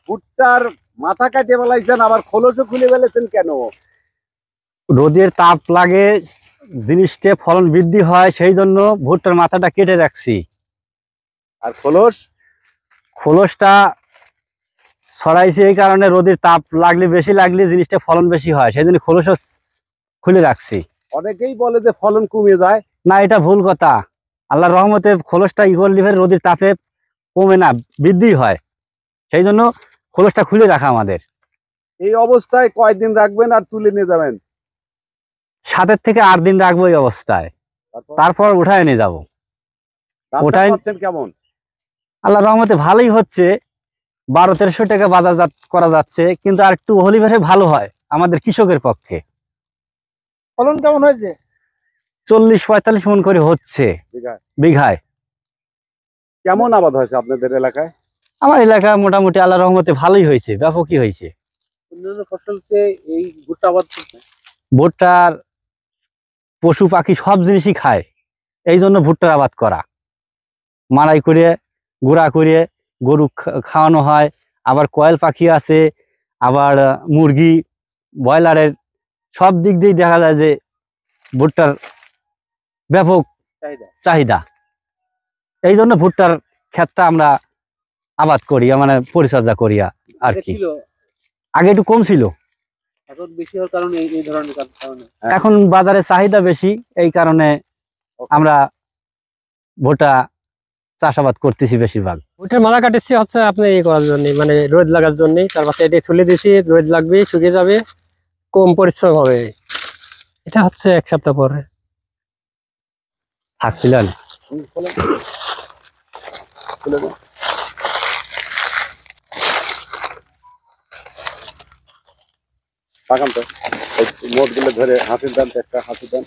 ভুট্টার মাথা কাটে ফেলাইছেন, আবার খোলসও খুলে ফেলেছেন কেন? রোদের তাপ লাগে, জিনিসটা ফলন বৃদ্ধি হয়, সেই জন্য ভুট্টার মাথাটা কেটে রাখছি। আর খোলস? খোলসটা ছড়াইছি এই কারণে রোদের তাপ লাগলে, বেশি লাগলে জিনিসটা ফলন বেশি হয়, সেই জন্য খোলসও খুলে রাখছি। অনেকেই বলে যে ফলন কমে যায়। না, এটা ভুল কথা। আল্লাহর রহমতে খোলসটা ইগল লিভের রোদের তাপে কমে না, বৃদ্ধি হয়, সেই জন্য খোলসটা খুলে রাখা আমাদের। এই অবস্থায় কয়দিন রাখবেন আর তুলে নিয়ে যাবেন? 7 থেকে 8 দিন রাখবো এই অবস্থায়, তারপর উঠায় নিয়ে যাবো। দামটা পাচ্ছেন কেমন? আল্লাহর রহমতে ভালোই হচ্ছে, 1200-1300 টাকা বাজারজাত করা যাচ্ছে, কিন্তু আর একটু হলিভারে ভালো হয় আমাদের কৃষকের পক্ষে। ফলন কেমন হয়েছে? 40-45 মণ করে হচ্ছে বিঘায়। কেমন আবাদ হয়েছে আপনাদের এলাকায়? আমার এলাকা মোটামুটি আল্লাহর রহমতে ভালোই হয়েছে, ব্যাপকই হয়েছে। অন্যান্য ফসলকে এই ভুট্টা আবাদ করতে ভুট্টার পশু পাখি সব জিনিসই খায়, এই জন্য ভুট্টার আবাদ করা। মাড়াই করে, গুঁড়া করে গরু খাওয়ানো হয়, আবার কয়েল পাখি আছে, আবার মুরগি, ব্রয়লারের, সব দিক দিয়ে দেখা যায় যে ভুট্টার ব্যাপক চাহিদা। এই জন্য ভুট্টার ক্ষেতটা আমরা আবাদ করি, মানে পরিচর্যা করি আর কি। আগে একটু কম ছিল, এখন বেশি হওয়ার কারণে এই ধরনের কারণে এখন বাজারে চাহিদা বেশি, এই কারণে আমরা ভুট্টা চাষাবাদ করতেছি বেশিরভাগ। ভুট্টার মালা কাটতেছি হচ্ছে আপনি এই করার জন্য, মানে রোদ লাগার জন্য। তারপর এটা তুলে দিছি, রোদ লাগবে, শুকিয়ে যাবে, কম পরিশ্রম হবে। এটা হচ্ছে 1 সপ্তাহ পরে থাকছিলেন। পাকান তো মোট গুলো ধরে হাসির দেন, একটা হাসি দেন।